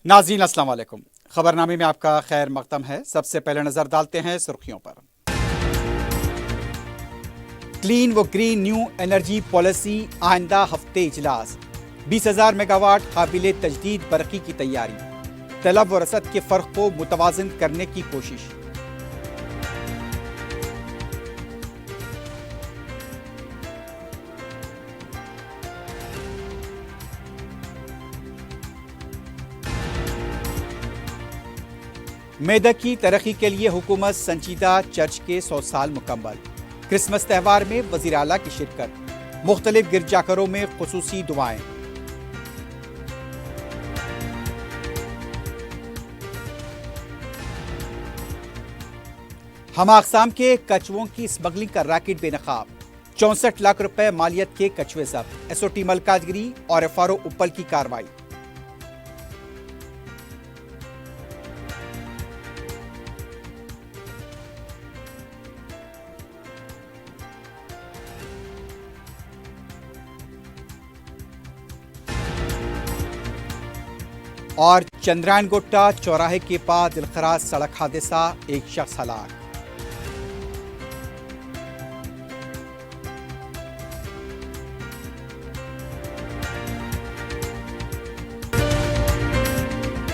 नाज़रीन अस्सलाम वालेकुम। खबरनामे में आपका खैर मकदम है। सबसे पहले नजर डालते हैं सुर्खियों पर। क्लीन व ग्रीन न्यू एनर्जी पॉलिसी आइंदा हफ्ते इजलास। 20,000 मेगावाट काबिल तजदीद बरकी की तैयारी। तलब व रसद के फ़र्क को मुतवाज़न करने की कोशिश। मेदक की तरक्की के लिए हुकूमत संजीदा, चर्च के 100 साल मुकम्मल। क्रिसमस त्यौहार में वज़ीर आला की शिरकत। मुख्तलिफ गिरजाघरों में खुसूसी दुआएं। हम अक़साम के कछुओं की स्मगलिंग का रैकेट बेनकाब। 64 लाख रुपए मालियत के कछुए जब्त। SOT मलकाजगिरी और FRO उप्पल की कार्रवाई। और चंद्रायन गोट्टा चौराहे के पास दिलखराज सड़क हादसा, एक शख्स हलाक।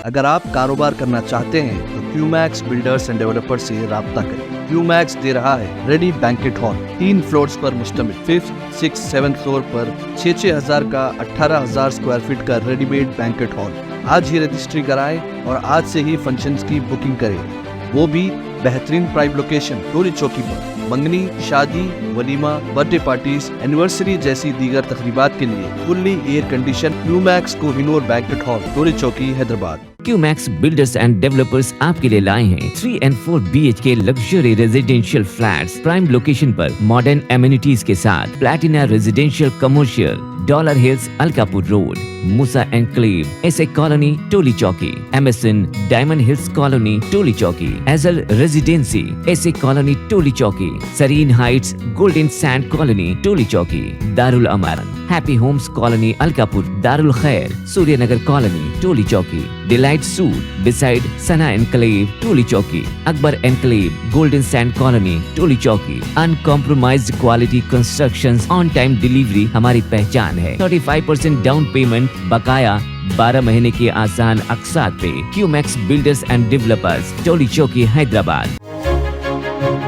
अगर आप कारोबार करना चाहते हैं तो क्यूमैक्स बिल्डर्स एंड डेवलपर्स से राब्ता करें। क्यूमैक्स दे रहा है रेडी बैंकेट हॉल, 3 फ्लोर्स पर मुश्तमिल। 5th, 6th, 7th फ्लोर पर 6,000 हजार का 18,000 स्क्वायर फीट का रेडीमेड बैंकेट हॉल। आज ही रजिस्ट्री कराएं और आज से ही फंक्शंस की बुकिंग करें, वो भी बेहतरीन प्राइम लोकेशन टोली चौकी पर। मंगनी, शादी, वलीमा, बर्थडे पार्टीज, एनिवर्सरी जैसी दीगर तकरीबात के लिए fully air condition Qmax Kohinoor banquet hall, Toli Chowki, Hyderabad. Qmax builders and developers आपके लिए लाए हैं 3 and 4 BHK luxury residential flats prime location पर मॉडर्न एमिनिटीज के साथ। Platina residential commercial, dollar hills, Alkapur road, Moosa enclave, SA colony, Toli Chowki, MSN diamond hills colony, Toli Chowki, एजल residency, SA colony, Toli Chowki, Sareen heights, golden sand colony, Toli Chowki, Darul Aman, happy homes colony, Alkapur, Darul Khair, Suryanagar colony, Toli Chowki, delight suite beside Sana enclave, Toli Chowki, Akbar enclave, golden sand colony, Toli Chowki. Uncompromised quality constructions, on time delivery हमारी पहचान है। 35% down payment, बकाया 12 महीने के आसान अक़सात पे। QMax builders and developers, टोली चौकी, हैदराबाद।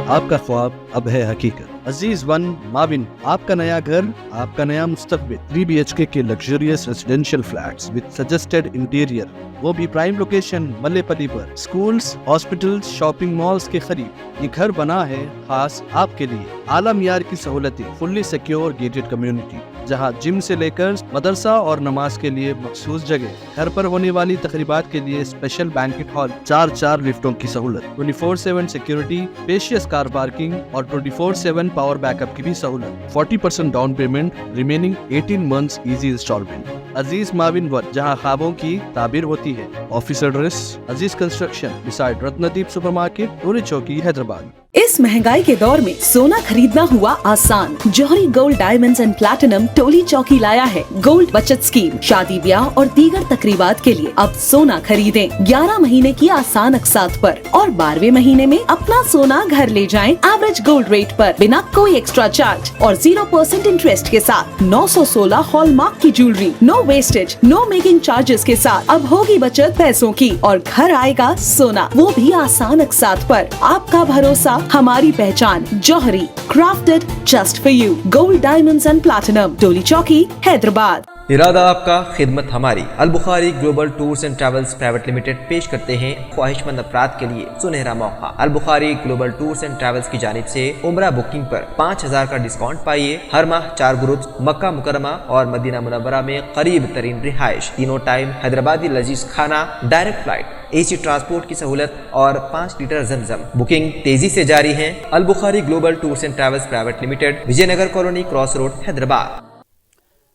आपका ख्वाब अब है हकीकत। अजीज वन माविन, आपका नया घर, आपका नया मुस्तकबिल। 3 BHK के luxurious residential flats with suggested interior, वो भी प्राइम लोकेशन मल्लेपल्ली पर। स्कूल्स, हॉस्पिटल्स, शॉपिंग मॉल्स के करीब ये घर बना है खास आपके लिए। आला मियार की सहूलतें, फुल्ली सिक्योर गेटेड कम्युनिटी जहां जिम से लेकर मदरसा और नमाज के लिए मखसूस जगह। घर पर होने वाली तकरीबात के लिए स्पेशल बैंकेट हॉल, 4 लिफ्टों की सहूलत, 24/7 सिक्योरिटी, स्पेशियस कार पार्किंग और 24/7 पावर बैकअप की भी सहूलत। 40% down payment, remaining 18 months easy instalment. Aziz माविन वन, जहां ख्वाबों की ताबीर होती है। Office address Aziz construction beside Ratnadeep supermarket, Toli Chowki, Hyderabad. इस महंगाई के दौर में सोना खरीदना हुआ आसान। जौहरी gold diamonds and platinum Toli चौकी लाया है गोल्ड बचत स्कीम। शादी, ब्याह और दीगर तकरीबात के लिए अब सोना खरीदें 11 महीने की आसान अक़सात पर और 12वें महीने में अपना सोना घर ले जाएं एवरेज गोल्ड रेट पर, बिना कोई एक्स्ट्रा चार्ज और 0% इंटरेस्ट के साथ। 916 हॉलमार्क की jewellery, no wastage, no making charges के साथ। अब होगी बचत पैसों की और घर आएगा सोना, वो भी आसान अक़सात पर। आपका भरोसा, हमारी पहचान। Jauhari, crafted just for you. Gold diamonds and platinum, Toli Chowki, Hyderabad. इरादा आपका, खिदमत हमारी। Al Bukhari global tours and travels private limited पेश करते हैं ख्वाहिशमंद अफराद के लिए सुनहरा मौका। Al Bukhari global tours and travels की जानिब से उम्रा बुकिंग पर 5,000 का डिस्काउंट पाइए। हर माह 4 गुरुज मक्का मुकरमा और मदीना मुनव्वरा में करीब तरीन रिहाइश, तीनों टाइम हैदराबादी लजीज खाना, डायरेक्ट फ्लाइट, AC ट्रांसपोर्ट की सहूलत और 5 लीटर ज़मज़म। बुकिंग तेजी से जारी है। Al Bukhari global tours and travels private limited, Vijayanagar colony, cross road, Hyderabad.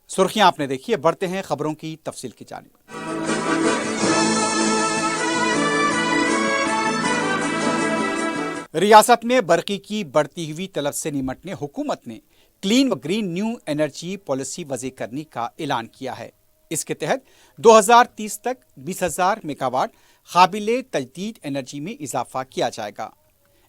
सुर्खियां आपने देखी है, बढ़ते हैं खबरों की तफसील की जानिब। रियासत में बरकी की बढ़ती हुई तलब से निमटने हुकूमत ने क्लीन व ग्रीन न्यू एनर्जी पॉलिसी वज़े करने का ऐलान किया है। इसके तहत 2030 तक 20,000 मेगावाट काबिले तजदीद एनर्जी में इजाफा किया जाएगा।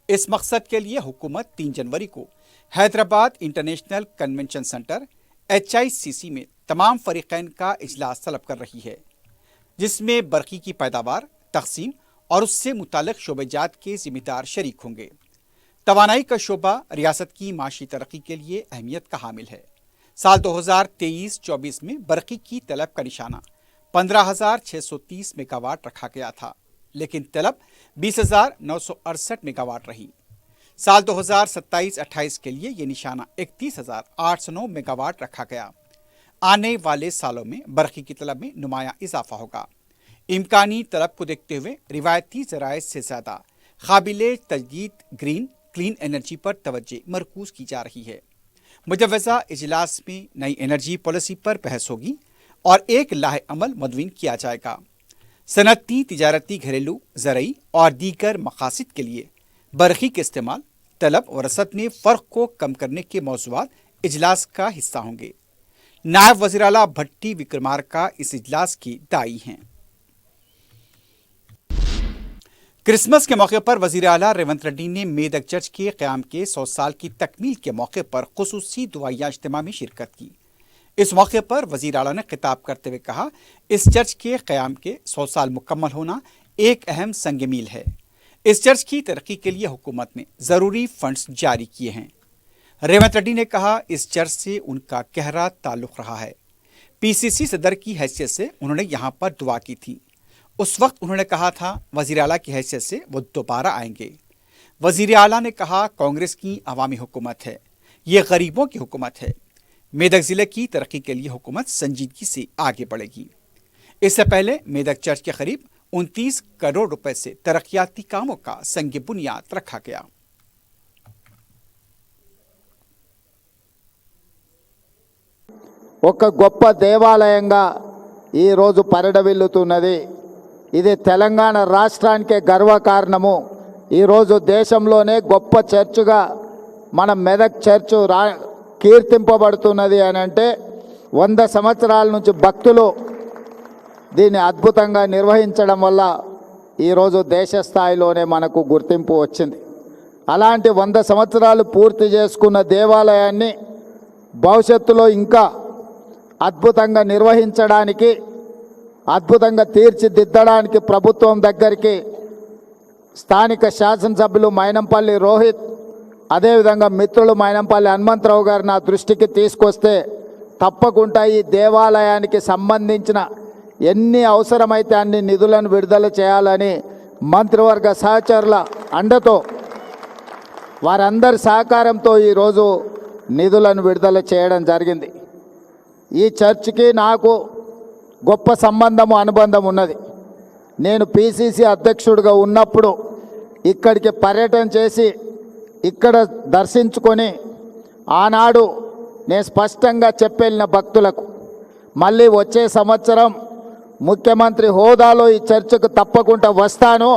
इस मकसद के लिए हुकूमत 3 जनवरी को Hyderabad international convention centre HICC में तमाम फरीकैन का इजलास तलब कर रही है, जिसमें बरकी की पैदावार, तकसीम और उससे मुताल्लिक शोबेजात के जिम्मेदार शरीक होंगे। तवानाई का शोबा रियासत की माशी तरक्की के लिए अहमियत का हामिल है। साल 2023-24 में बरकी की तलब का निशाना 15,630 मेगावाट रखा गया था, लेकिन तलब 20,968 मेगावाट रही। साल 2027-28 के लिए ये निशाना 31,809 मेगावाट रखा गया। आने वाले सालों में बरकी की तलब में नुमाया इजाफा होगा। इम्कानी तलब को देखते हुए रिवायती ज़राए से ज़्यादा काबिले तजदीद ग्रीन क्लीन एनर्जी पर तवज्जो मरकूज की जा रही है। मुजव्वज़ा इजलास में नई एनर्जी पॉलिसी पर बहस होगी और एक लाहे अमल मुदव्विन किया जाएगा। सनती, तिजारती, घरेलू, ज़रई और दीगर मकासद के लिए बरकी के इस्तेमाल, तलब और रसद में फ़र्क को कम करने के मौज़ूआत इजलास का हिस्सा होंगे। नायब वज़ीर आला भट्टी विक्रमार्का इस इजलास की दाई हैं। क्रिसमस के मौके पर वज़ीर आला रेवंत रेड्डी ने मेदक चर्च के क़याम के 100 साल की तकमील के मौके पर खुसूसी दुआया इज्तिमा में शिरकत की। इस मौके पर वज़ीर आला ने खिताब करते हुए कहा, इस चर्च के क़याम के 100 साल मुकम्मल होना एक अहम संग मील है। इस चर्च की तरक्की के लिए हुकूमत ने ज़रूरी फंड्स जारी किए हैं। रेवंत रेड्डी ने कहा, इस चर्च से उनका गहरा ताल्लुक़ रहा है। PCC सदर की हैसियत से उन्होंने यहाँ पर दुआ की थी। उस वक्त उन्होंने कहा था वज़ीर आला की हैसियत से वो दोबारा आएंगे। वज़ीर आला ने कहा, कांग्रेस की अवामी हुकूमत है, ये गरीबों की हुकूमत है। मेदक ज़िले की तरक्की के लिए हुकूमत संजीदगी से आगे बढ़ेगी। इससे पहले मेदक चर्च के करीब 29 करोड़ रुपए से तरक्याती कामों का संग बुनियाद रखा गया। ఒక గొప్ప దేవాలయంగా ఈ రోజు పరిడవిల్లుతున్నది। ఇది తెలంగాణ రాష్ట్రానికే గర్వకారణము। ఈరోజు దేశంలోనే గొప్ప చర్చ్గా మన మెదక్ చర్చ్ కీర్తింపబడుతున్నది అని అంటే 100 సంవత్సరాల నుంచి భక్తులు దీన్ని అద్భుతంగా నిర్వహించడం వల్ల ఈరోజు దేశ స్థాయిలోనే మనకు గుర్తింపు వచ్చింది। అలాంటి 100 సంవత్సరాలు పూర్తి చేసుకున్న దేవాలయాన్ని భవిష్యత్తులో ఇంకా అద్భుతంగా నిర్వహించడానికి, అద్భుతంగా తీర్చిదిద్దడానికి ప్రభుత్వం దగ్గరికి స్థానిక శాసనసభ్యులు మైనంపల్లి రోహిత్, అదేవిధంగా మిత్రులు మైనంపల్లి హనుమంతరావు గారు నా దృష్టికి తీసుకొస్తే తప్పకుండా ఈ దేవాలయానికి సంబంధించిన ఎన్ని అవసరమైతే అన్ని నిధులను విడుదల చేయాలని మంత్రివర్గ సహచరుల అండతో, వారందరి సహకారంతో ఈరోజు నిధులను విడుదల చేయడం జరిగింది। ఈ చర్చ్కి నాకు గొప్ప సంబంధము, అనుబంధం ఉన్నది। నేను PCC అధ్యక్షుడిగా ఉన్నప్పుడు ఇక్కడికి పర్యటన చేసి ఇక్కడ దర్శించుకొని ఆనాడు నేను స్పష్టంగా చెప్పెళ్ళిన భక్తులకు మళ్ళీ వచ్చే సంవత్సరం ముఖ్యమంత్రి హోదాలో ఈ చర్చకు తప్పకుండా వస్తాను।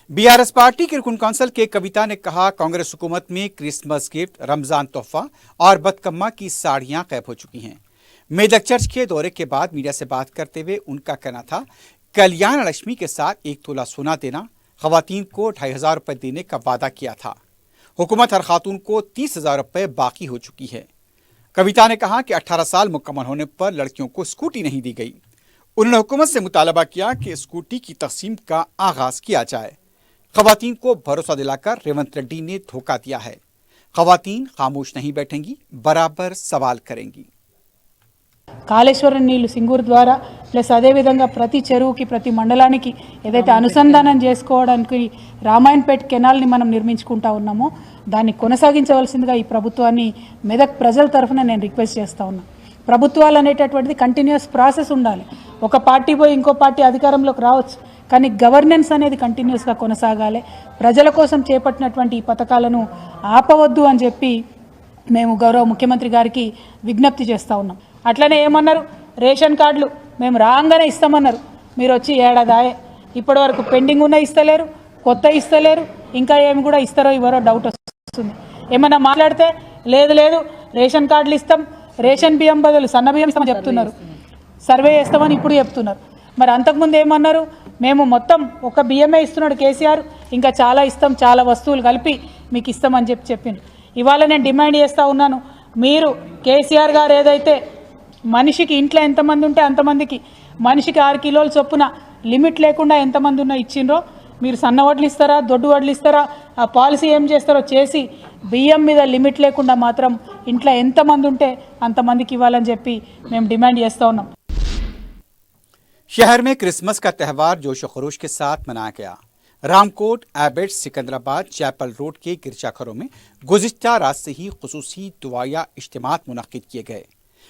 BRS पार्टी के रुकन कौंसिल के कविता ने कहा, कांग्रेस हुकूमत में क्रिसमस गिफ्ट, रमजान तोहफा और बदकम्मा की साड़ियां गायब हो चुकी हैं। मेदक चर्च के दौरे के बाद मीडिया से बात करते हुए उनका कहना था, कल्याण लक्ष्मी के साथ 1 तोला सोना देना, खवातीन को 2,500 रुपये देने का वादा किया था। हुकूमत हर खातून को 30,000 रुपये बाकी हो चुकी है। कविता ने कहा कि 18 साल मुकम्मल होने पर लड़कियों को स्कूटी नहीं दी गई। उन्होंने हुकूमत से मुतालबा किया कि स्कूटी की तकसीम का आगाज़ किया जाए। खवातीन को भरोसा दिलाकर रेवंत रेड्डी ने धोखा दिया है। खवातीन खामोश नहीं बैठेंगी, बराबर सवाल करेंगी। కాళేశ్వరం నీళ్లు సింగూరు ద్వారా ప్లస్ అదేవిధంగా ప్రతి చెరువుకి ప్రతి మండలానికి ఏదైతే అనుసంధానం చేసుకోవడానికి రామాయణపేట కెనాల్ని మనం నిర్మించుకుంటా ఉన్నామో దాన్ని కొనసాగించవలసిందిగా ఈ ప్రభుత్వాన్ని మెదక్ ప్రజల తరఫున నేను రిక్వెస్ట్ చేస్తూ ఉన్నాను। ప్రభుత్వాలు అనేటటువంటిది కంటిన్యూస్ ప్రాసెస్ ఉండాలి। ఒక పార్టీ పోయి ఇంకో పార్టీ అధికారంలోకి రావచ్చు, కానీ గవర్నెన్స్ అనేది కంటిన్యూస్గా కొనసాగాలి। ప్రజల కోసం చేపట్టినటువంటి ఈ పథకాలను ఆపవద్దు అని చెప్పి మేము గౌరవ ముఖ్యమంత్రి గారికి విజ్ఞప్తి చేస్తూ ఉన్నాం। అట్లనే ఏమన్నారు, రేషన్ కార్డులు మేము రాగానే ఇస్తామన్నారు, మీరు వచ్చి ఏడాదాయే ఇప్పటి వరకు పెండింగ్ ఉన్న ఇస్తలేరు, కొత్త ఇస్తలేరు, ఇంకా ఏమి కూడా ఇస్తారో ఇవ్వరో డౌట్ వస్తుంది। ఏమన్నా మాట్లాడితే లేదు లేదు రేషన్ కార్డులు ఇస్తాం, రేషన్ బియ్యం బదులు సన్న బియ్యం ఇస్తామని చెప్తున్నారు, సర్వే చేస్తామని ఇప్పుడు చెప్తున్నారు. మరి అంతకుముందు ఏమన్నారు, మేము మొత్తం ఒక బియ్యమే ఇస్తున్నాడు కేసీఆర్, ఇంకా చాలా ఇస్తాం, చాలా వస్తువులు కలిపి మీకు ఇస్తామని చెప్పిండు. ఇవాళ నేను డిమాండ్ చేస్తూ ఉన్నాను, మీరు కేసీఆర్ గారు ఏదైతే మనిషికి ఇంట్లో ఎంతమంది ఉంటే అంతమందికి మనిషికి 6 కిలోల చొప్పున లిమిట్ లేకుండా ఎంతమంది ఉన్నా ఇచ్చిండ్రో, మీరు సన్న వడ్లు ఇస్తారా, దొడ్డు వడ్లు ఇస్తారా, ఆ పాలసీ ఏం చేస్తారో చేసి బియ్యం మీద లిమిట్ లేకుండా మాత్రం ఇంట్లో ఎంతమంది ఉంటే అంతమందికి ఇవ్వాలని చెప్పి మేము డిమాండ్ చేస్తూ ఉన్నాం. शहर में क्रिसमस का त्यौहार जोश व खरोश के साथ मनाया गया। रामकोट, एबेट, सिकंदराबाद, चैपल रोड के गिरजाघरों में गुज़िश्ता रात से ही खुसूसी दुआया इज्तिमात मुनक्किद किए गए।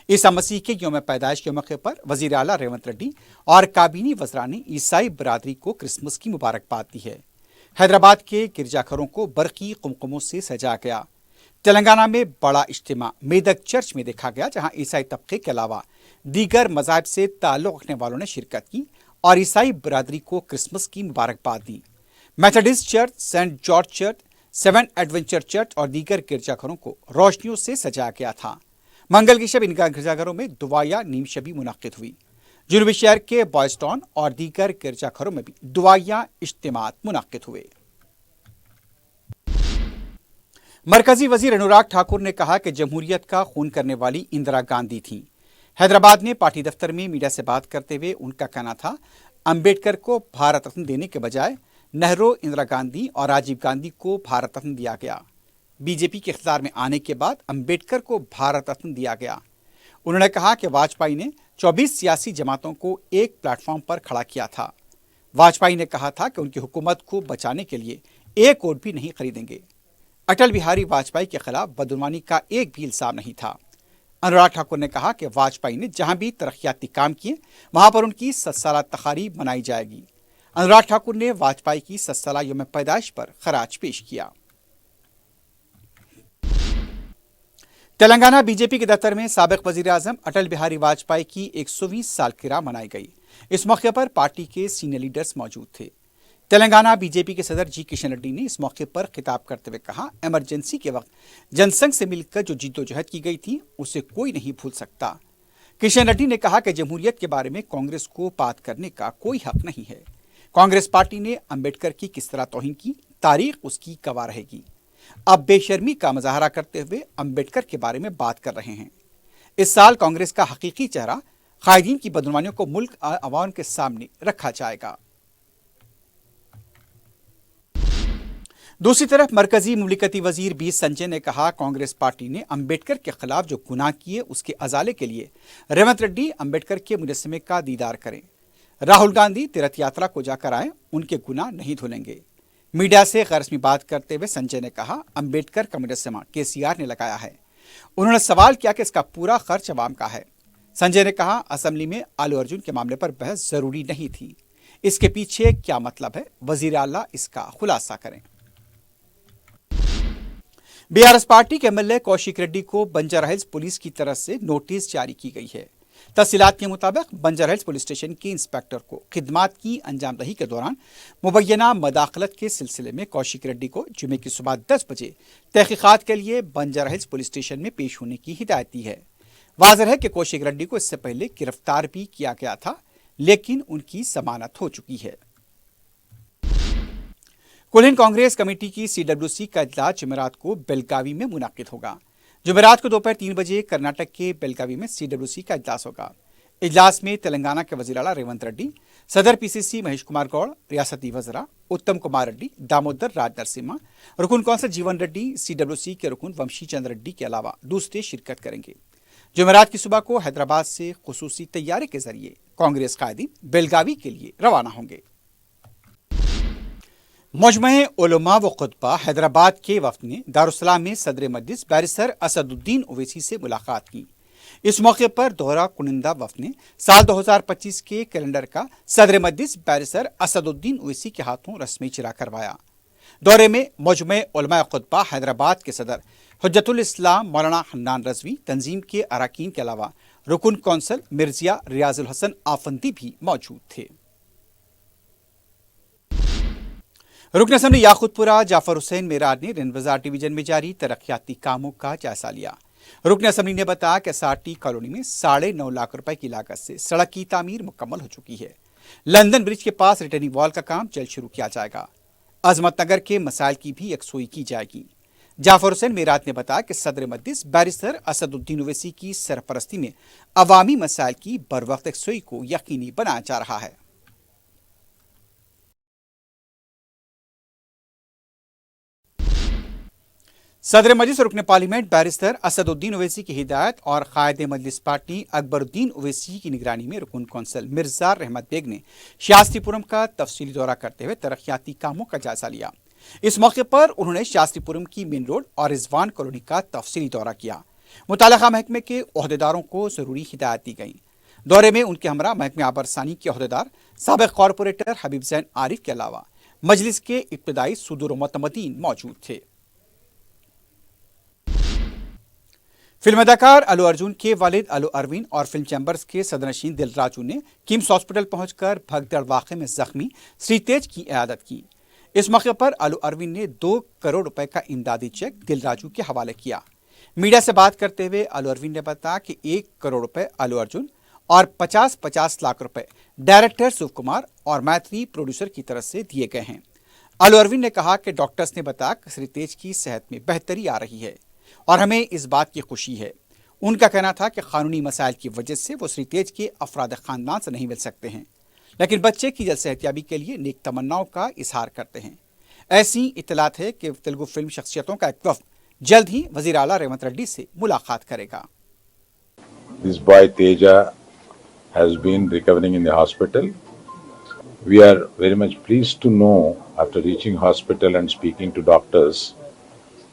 ईसा मसीह के यौम पैदाइश के मौके पर वज़ीर आला रेवंत रेड्डी और काबीनी वज़रा ने ईसाई बरादरी को क्रिसमस की मुबारकबाद दी है। हैदराबाद के गिरजाघरों को बरक़ी कुमकुमों से सजाया गया। तेलंगाना में बड़ा इज्तिमा मेदक चर्च में देखा गया, जहां ईसाई तबके के अलावा दीगर मज़ाहब से ताल्लुक़ रखने वालों ने शिरकत की और ईसाई बरादरी को क्रिसमस की मुबारकबाद दी। Methodist church, saint George church, seven adventure church और दीगर गिरजाघरों को रोशनियों से सजाया गया था। मंगल की शब इन गिरजाघरों में दुआया नीम शबी मुनक्किद हुई। जुनूबी शहर के बॉयज़ टाउन और दीगर गिरजाघरों में भी दुआया इज्तिमात मुनक्किद हुए। मरकजी वजीर अनुराग ठाकुर ने कहा कि जमहूरियत का खून करने वाली इंदिरा गांधी थीं। हैदराबाद में पार्टी दफ्तर में मीडिया से बात करते हुए उनका कहना था, अंबेडकर को भारत रत्न देने के बजाय नेहरू, इंदिरा गांधी और राजीव गांधी को भारत रत्न दिया गया। बीजेपी के इख्तियार में आने के बाद अंबेडकर को भारत रत्न दिया गया। उन्होंने कहा कि वाजपेयी ने 24 सियासी जमातों को एक प्लेटफॉर्म पर खड़ा किया था। वाजपेयी ने कहा था कि उनकी हुकूमत को बचाने के लिए एक वोट भी नहीं खरीदेंगे। अटल बिहारी वाजपेयी के खिलाफ बदुनवानी का एक भी इल्जाम नहीं था। अनुराग ठाकुर ने कहा कि वाजपेयी ने जहां भी तरक्याती काम किए वहां पर उनकी 7 साला तकारीब मनाई जाएगी। अनुराग ठाकुर ने वाजपेयी की 7 साला यौम पैदाइश पर खराज पेश किया। तेलंगाना बीजेपी के दफ्तर में साबिक वजीर आजम अटल बिहारी वाजपेयी की 120 सालगिरह मनाई गई। इस मौके पर पार्टी के सीनियर लीडर्स मौजूद थे। तेलंगाना बीजेपी के सदर जी किशन रेड्डी ने इस मौके पर खिताब करते हुए कहा, इमरजेंसी के वक्त जनसंघ से मिलकर जो जिद्दोजहद की गई थी उसे कोई नहीं भूल सकता। किशन रेड्डी ने कहा कि जमहूरियत के बारे में कांग्रेस को बात करने का कोई हक नहीं है। कांग्रेस पार्टी ने अंबेडकर की किस तरह तौहीन की, तारीख उसकी गवाह रहेगी। अब बेशर्मी का मुजाहरा करते हुए अंबेडकर के बारे में बात कर रहे हैं। इस साल कांग्रेस का हकीकी चेहरा कायदीन की बदनवानियों को मुल्क अवाम के सामने रखा जाएगा। दूसरी तरफ मरकजी मुमलिकती वजीर बी संजय ने कहा, कांग्रेस पार्टी ने अंबेडकर के खिलाफ जो गुनाह किए उसके अजाले के लिए रेवंत रेड्डी अंबेडकर के मुजस्समे का दीदार करें। राहुल गांधी तीर्थ यात्रा को जाकर आए, उनके गुनाह नहीं धुलेंगे। मीडिया से गैर रस्मी बात करते हुए संजय ने कहा, अंबेडकर का मुजस्समा केसीआर ने लगाया है। उन्होंने सवाल किया कि इसका पूरा खर्च अवाम का है। संजय ने कहा, असेंबली में आलू अर्जुन के मामले पर बहस जरूरी नहीं थी। इसके पीछे क्या मतलब है, वजीर आला इसका खुलासा करें। बीआरएस पार्टी के एमएलए कौशिक रेड्डी को बंजारा हिल्स पुलिस की तरफ से नोटिस जारी की गई है। तफसीलात के मुताबिक बंजारा हिल्स पुलिस स्टेशन के इंस्पेक्टर को खिदमात की अंजामदही के दौरान मुबैना मदाखलत के सिलसिले में कौशिक रेड्डी को जुमे की सुबह 10 बजे तहकीकात के लिए बंजारा हिल्स पुलिस स्टेशन में पेश होने की हिदायत दी है। वाज़ेह है कि कौशिक रेड्डी को इससे पहले गिरफ्तार भी किया गया था, लेकिन उनकी जमानत हो चुकी है। कुल हिंद कांग्रेस कमेटी की सीडब्ल्यूसी का इजलास जुमेरात को बेलगावी में मुनाकिद होगा। जुमेरात को दोपहर 3 बजे कर्नाटक के बेलगावी में सीडब्ल्यूसी का इजलास होगा। इजलास में तेलंगाना के वज़ीर आला रेवंत रेड्डी, सदर पीसीसी महेश कुमार गौड़, रियासती वज़रा उत्तम कुमार रेड्डी, दामोदर राज नरसिम्हा, रुकन कौंसल जीवन रेड्डी, सीडब्ल्यूसी के रुकन वंशी चंद रेड्डी के अलावा दूसरे शिरकत करेंगे। जुमेरात की सुबह को हैदराबाद से खुसूसी तैयारी के जरिए कांग्रेस कायदीन बेलगावी के लिए रवाना होंगे। मजमे उलमा व खुतबा हैदराबाद के वफ्द ने दारुस्सलाम में सदर मजलिस बैरिस्टर असदुद्दीन ओवैसी से मुलाकात की। इस मौके पर दोहरा कुनिंदा वफ्द ने साल 2025 के कैलेंडर का सदर मजलिस बैरिस्टर असदुद्दीन ओवैसी के हाथों रस्मी चिरा करवाया। दौरे में मजमे उलमा खुतबा हैदराबाद के सदर हुज्जतुल इस्लाम मौलाना हन्नान रजवी, तंजीम के अरकान के अलावा रुकन कौंसल मिर्जिया रियाजुल हसन आफंदी भी मौजूद थे। रुकन असेंबली याकूतपुरा जाफर हुसैन मेरार ने रिंद बाजार डिवीजन में जारी तरक्याती कामों का जायजा लिया। रुकन असम्बली ने बताया कि एसआरटी कॉलोनी में 9.5 लाख रुपए की लागत से सड़क की तामीर मुकम्मल हो चुकी है। लंदन ब्रिज के पास रिटर्निंग वॉल का काम जल्द शुरू किया जाएगा। अजमत नगर के मसाइल की भी यकसुई की जाएगी। जाफर हुसैन मेरात ने बताया कि सदर मजलिस बैरिस्टर असदुद्दीन ओवैसी की सरपरस्ती में अवामी मसाइल की बरवक्त यकसुई को यकीनी बनाया जा रहा है। सदर मजलिस रुकन पार्लियामेंट बैरिस्टर असदुद्दीन ओवैसी की हिदायत और कायद मजलिस पार्टी अकबरुद्दीन ओवैसी की निगरानी में रुकन कौंसल मिर्जा रहमत बेग ने शास्त्रीपुरम का तफसीली दौरा करते हुए तरक्याती कामों का जायजा लिया। इस मौके पर उन्होंने शास्त्रीपुरम की मेन रोड और रिजवान कॉलोनी का तफसीली दौरा किया। मुताल्लिका महकमे के ओहदेदारों को जरूरी हिदायत दी गई। दौरे में उनके हमरा महकमे आबरसानी के ओहदेदार साबिक कॉरपोरेटर हबीब जैन आरिफ के अलावा मजलिस के इब्तदाई सुदूर मुतमदीन मौजूद थे। फिल्म अदाकार अल्लू अर्जुन के वालिद अल्लू अरविंद और फिल्म चैम्बर्स के सदरनशीन दिल राजू ने किम्स हॉस्पिटल पहुंचकर भगदड़ वाक़े में जख्मी श्री तेज की इयादत की। इस मौके पर अल्लू अरविंद ने 2 करोड़ रुपए का इमदादी चेक दिल राजू के हवाले किया। मीडिया से बात करते हुए अल्लू अरविंद ने बताया कि 1 करोड़ रुपए अल्लू अर्जुन और 50-50 लाख रुपए डायरेक्टर शिव कुमार और मैत्री प्रोड्यूसर की तरफ से दिए गए हैं। अल्लू अरविंद ने कहा कि डॉक्टर्स ने बताया कि श्री तेज की सेहत में बेहतरी आ रही है और हमें इस बात की खुशी है। उनका कहना था कि कानूनी मसाइल की वजह से वो श्री तेज के अफराद खानदान से नहीं मिल सकते हैं, लेकिन बच्चे की जल्द सेहतयाबी के लिए नेक तमन्नाओं का इजहार करते हैं। ऐसी इत्तलात है कि तेलुगु फिल्म शख्सियतों का एक वफ्द जल्द ही वजीर आला रेवंत रेड्डी से मुलाकात करेगा। This boy Teja has been recovering in the hospital. We are very much pleased to know after reaching hospital and speaking to doctors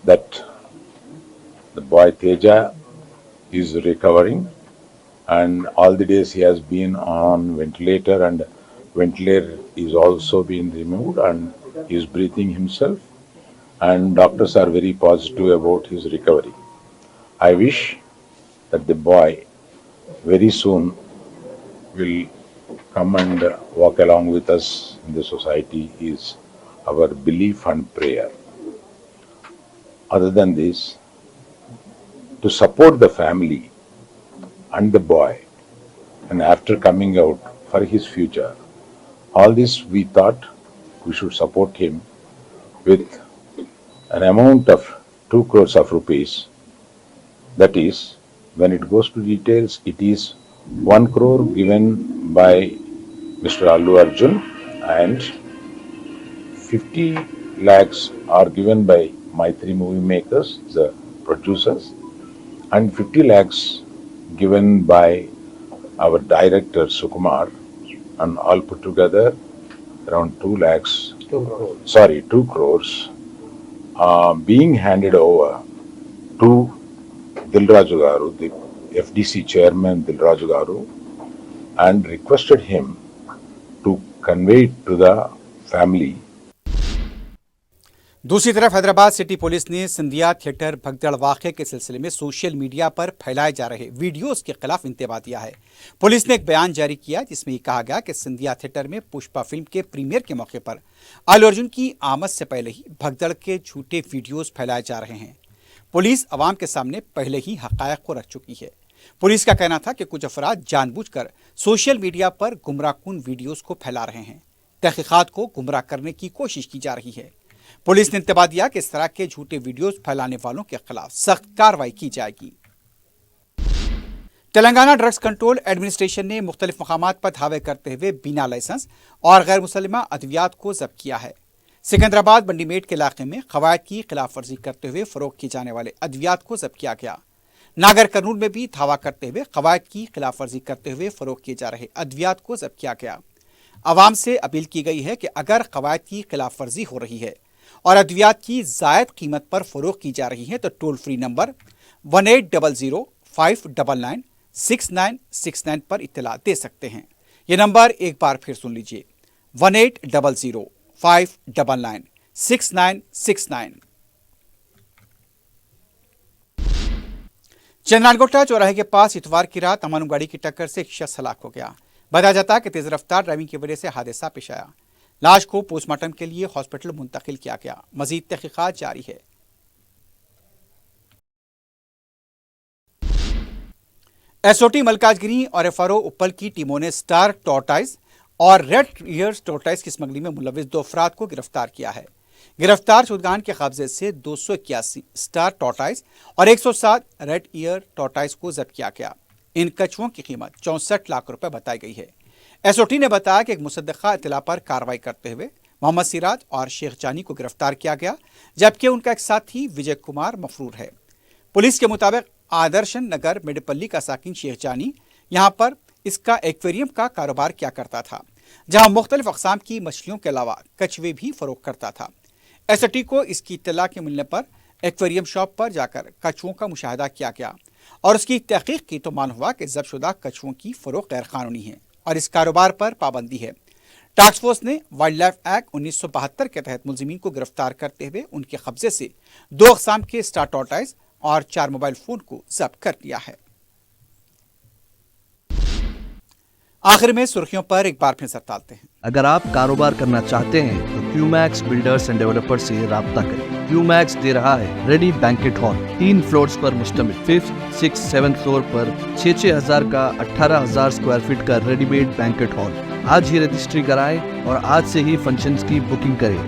that the boy Teja is recovering, and all the days he has been on ventilator, and ventilator is also being removed and he is breathing himself, and doctors are very positive about his recovery. I wish that the boy very soon will come and walk along with us in the society is our belief and prayer. Other than this, to support the family and the boy, and after coming out for his future, all this we thought we should support him with an amount of 2 crores of rupees. That is, when it goes to details, it is 1 crore given by Mr. Allu Arjun and 50 lakhs are given by Maitri Movie Makers, the producers, and 50 lakhs given by our director Sukumar, and all put together around 2 crores being handed over to Dilraju Garu, the FDC chairman Dilraju Garu, and requested him to convey it to the family. दूसरी तरफ Hyderabad city police ने Scindia theatre भगदड़ वाक़े के सिलसिले में social media पर फैलाए जा रहे वीडियोस के खिलाफ इंतबा दिया है। पुलिस ने एक बयान जारी किया जिसमें ये कहा गया कि सिंधिया थिएटर में पुष्पा फिल्म के प्रीमियर के मौके पर अल्लू अर्जुन की आमद से पहले ही भगदड़ के झूठे वीडियोस फैलाए जा रहे हैं। पुलिस अवाम के सामने पहले ही हक़ायक़ को रख चुकी है। पुलिस का कहना था कि कुछ अफराद जानबूझकर सोशल मीडिया पर गुमराहकुन वीडियोस को फैला रहे हैं। तहकीकात को गुमराह करने की कोशिश की जा रही है। पुलिस ने इंतबा दिया कि इस तरह के झूठे वीडियोस फैलाने वालों के खिलाफ सख्त कार्रवाई की जाएगी। तेलंगाना ड्रग्स कंट्रोल एडमिनिस्ट्रेशन ने मुख्तलिफ मकामात पर धावे करते हुए बिना लाइसेंस और गैर मुसल्लमा अद्वियात को जब्त किया है। सिकंदराबाद मंडीमेट के इलाके में कवायद की खिलाफ वर्जी करते हुए फरोख्त किए जाने वाले अद्वियात को जब्त किया गया। नागर कर्नूल में भी धावा करते हुए कवायद की खिलाफ वर्जी करते हुए फरोख्त किए जा रहे अद्वियात को जब्त किया गया। आवाम से अपील की गई है कि अगर कवायद की खिलाफ वर्जी हो रही है और अद्वियात की जायद कीमत पर फरोख्त की जा रही है तो टोल फ्री नंबर 1800-599-6969 पर इत्तला दे सकते हैं। ये नंबर एक बार फिर सुन लीजिए, 1800-599-6969। चंद्रानगोटा चौराहे के पास इतवार की रात अमानु गाड़ी की टक्कर से एक शख्स हलाक हो गया। बताया जाता है कि तेज रफ्तार ड्राइविंग की वजह से हादसा पेश आया। लाश को पोस्टमार्टम के लिए हॉस्पिटल मुंतकिल किया गया। मजीद तहकीकात जारी है। एसओटी मलकाजगिरी और एफआरओ उपल की टीमों ने स्टार टॉर्टाइज और रेड ईयर टॉर्टाइज की स्मगलिंग में मुलविस 2 अफराद को गिरफ्तार किया है। गिरफ्तार शुदगान के कब्जे से 281 स्टार टॉर्टाइज और 107 रेड ईयर टॉर्टाइज को जब्त किया गया। इन कछुओं की कीमत 64 लाख रुपए बताई गई है। एसओटी ने बताया कि एक मुसद्दका इतला पर कार्रवाई करते हुए मोहम्मद सिराज और शेख जानी को गिरफ्तार किया गया, जबकि उनका एक साथी विजय कुमार मफरूर है। पुलिस के मुताबिक आदर्शन नगर मेडपल्ली का साकिन शेख जानी यहाँ पर इसका एक्वेरियम का कारोबार किया करता था, जहाँ मुख्तलिफ अक़साम की मछलियों के अलावा कछुए भी फरोख्त करता था। एसओटी को इसकी इत्तला के मिलने पर एक्वेरियम शॉप पर जाकर कछुओं का मुशाहिदा किया गया और उसकी तहकीक की तो मालूम हुआ कि ज़ब्तशुदा कछुओं की फरोख्त गैर कानूनी है और इस कारोबार पर पाबंदी है। टास्क फोर्स ने वाइल्ड लाइफ एक्ट 1972 के तहत मुलजिमीन को गिरफ्तार करते हुए उनके कब्जे से 2 अक़साम के स्टार टॉर्टाइज और 4 मोबाइल फोन को जब्त कर लिया है। आखिर में सुर्खियों पर एक बार फिर नजर डालते हैं। अगर आप कारोबार करना चाहते हैं तो क्यूमैक्स बिल्डर्स एंड डेवलपर्स से राब्ता करें। क्यूमैक्स दे रहा है रेडी बैंकेट हॉल 3 फ्लोर्स पर मुश्तमिल 5th, 6th, 7th फ्लोर पर 6,000 का 18,000 स्क्वायर फीट का रेडीमेड बैंकेट हॉल। आज ही रजिस्ट्री कराएं और आज से ही फंक्शंस की बुकिंग करें,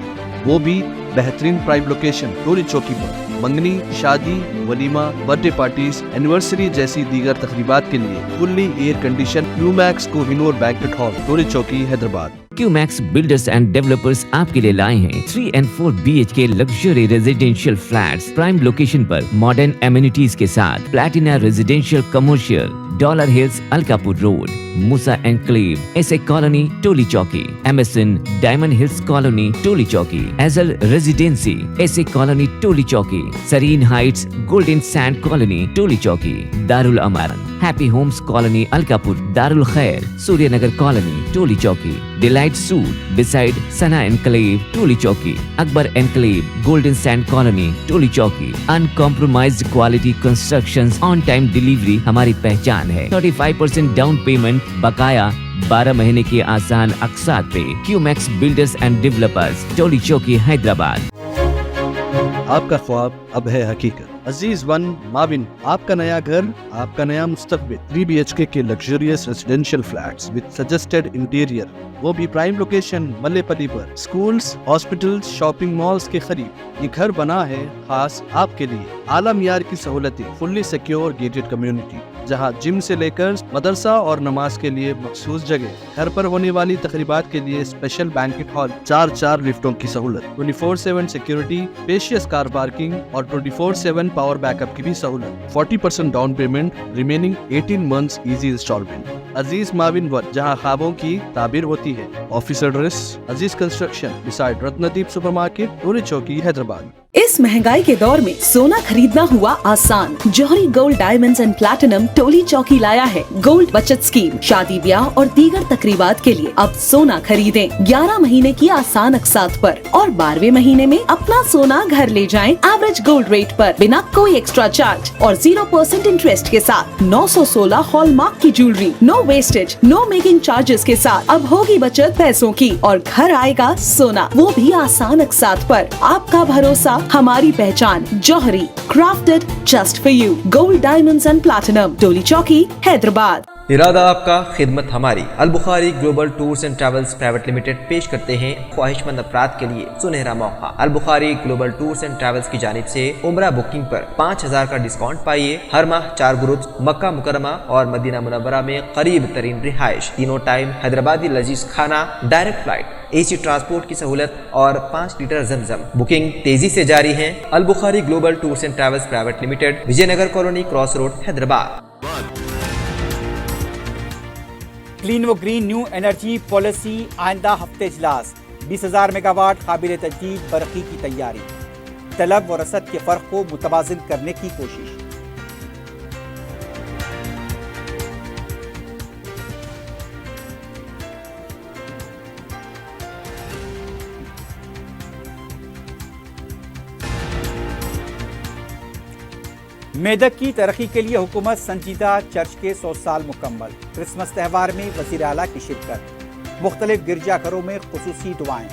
वो भी बेहतरीन प्राइम लोकेशन टोली चौकी पर। मंगनी, शादी, वलीमा, बर्थडे पार्टीज, एनिवर्सरी जैसी दीगर तकरीबात के लिए fully air condition Qmax Kohinoor banquet hall Toli Chowki Hyderabad. Qmax builders and developers आपके लिए लाए हैं 3 and 4 BHK luxury residential flats prime location पर मॉडर्न एमिनिटीज के साथ। Platina residential commercial, dollar hills Alkapur road, Moosa enclave, S A colony Toli Chowki, M S N diamond hills colony Toli Chowki, एजल residency S A colony Toli Chowki, Sareen heights golden sand colony Toli Chowki, Darul Aman happy homes colony Alkapur, Darul Khair Suryanagar colony Toli Chowki, delight suite beside Sana enclave Toli Chowki, Akbar enclave golden sand colony Toli Chowki. Uncompromised quality constructions, on time delivery हमारी पहचान है। 35% down payment, बकाया 12 महीने के आसान अक़सात पे। QMax builders and developers टोली चौकी हैदराबाद। आपका ख्वाब अब है हकीकत। अजीज वन माविन, आपका नया घर, आपका नया मुस्तकबिल। 3 BHK के luxurious residential flats with suggested interior, वो भी प्राइम लोकेशन मल्लेपल्ली पर। स्कूल्स, हॉस्पिटल्स, शॉपिंग मॉल्स के करीब ये घर बना है खास आपके लिए। आला मियार की सहूलतें, फुल्ली सिक्योर गेटेड कम्युनिटी, जहां जिम से लेकर मदरसा और नमाज के लिए मखसूस जगह। घर पर होने वाली तकरीबात के लिए स्पेशल बैंकेट हॉल, 4 लिफ्टों की सहूलत, 24/7 सिक्योरिटी, स्पेशियस कार पार्किंग और 24/7 पावर बैकअप की भी सहूलत। 40% down payment, remaining 18 months easy instalment. Aziz माविन वन, जहां ख्वाबों की ताबीर होती है। Office address Aziz construction beside Ratnadeep supermarket, Toli Chowki Hyderabad. इस महंगाई के दौर में सोना खरीदना हुआ आसान। जौहरी gold diamonds and platinum Toli चौकी लाया है गोल्ड बचत स्कीम। शादी ब्याह और दीगर तकरीबात के लिए अब सोना खरीदें 11 महीने की आसान अक़सात पर और 12वें महीने में अपना सोना घर ले जाएं एवरेज गोल्ड रेट पर, बिना कोई एक्स्ट्रा चार्ज और 0% इंटरेस्ट के साथ। 916 हॉलमार्क की jewellery, no wastage, no making charges के साथ। अब होगी बचत पैसों की और घर आएगा सोना, वो भी आसान अक़सात पर। आपका भरोसा, हमारी पहचान। Jauhari, crafted just for you. Gold diamonds and platinum, Toli Chowki Hyderabad. इरादा आपका, खिदमत हमारी। Al Bukhari global tours and travels private limited पेश करते हैं ख्वाहिशमंद अफराद के लिए सुनहरा मौका। Al Bukhari global tours and travels की जानिब से उम्रा बुकिंग पर 5,000 का डिस्काउंट पाइए। हर माह 4 ग्रुप्स मक्का मुकरमा और मदीना मुनव्वरा में करीब तरीन रिहाइश, तीनों टाइम हैदराबादी लजीज खाना, डायरेक्ट फ्लाइट, एसी ट्रांसपोर्ट की सहूलत और 5 लीटर जमजम। बुकिंग तेजी से जारी है। Al Bukhari global tours and travels private limited, Vijayanagar colony, cross road, Hyderabad. Clean व ग्रीन न्यू एनर्जी पॉलिसी आइंदा हफ्ते इजलास। 20,000 मेगावाट काबिल तजदीद बरक़ी की तैयारी। तलब व रसद के फ़र्क को मुतवाज़िन करने की कोशिश। मेदक की तरक्की के लिए हुकूमत संजीदा, चर्च के 100 साल मुकम्मल। क्रिसमस त्यौहार में वज़ीर आला की शिरकत। मुख्तलिफ गिरजाघरों में खुसूसी दुआएं।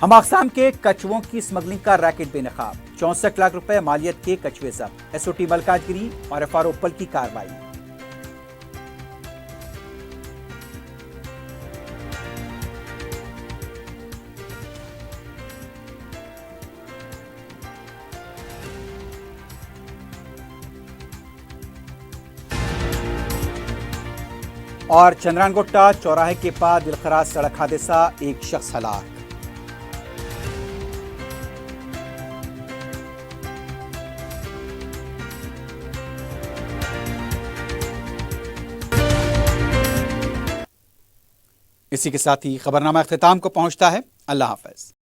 हम अकसाम के कछुओं की स्मगलिंग का रैकेट बेनकाब, 64 लाख रुपए मालियत के कछुए जब्त, एसओटी मलकाजगिरी और एफआरओ पल की कार्रवाई। और चंद्रानगोट्टा चौराहे के पास दिलखराज सड़क हादसा, एक शख्स हलाक। इसी के साथ ही खबरनामा इख्तिताम को पहुंचता है। अल्लाह हाफ़िज़।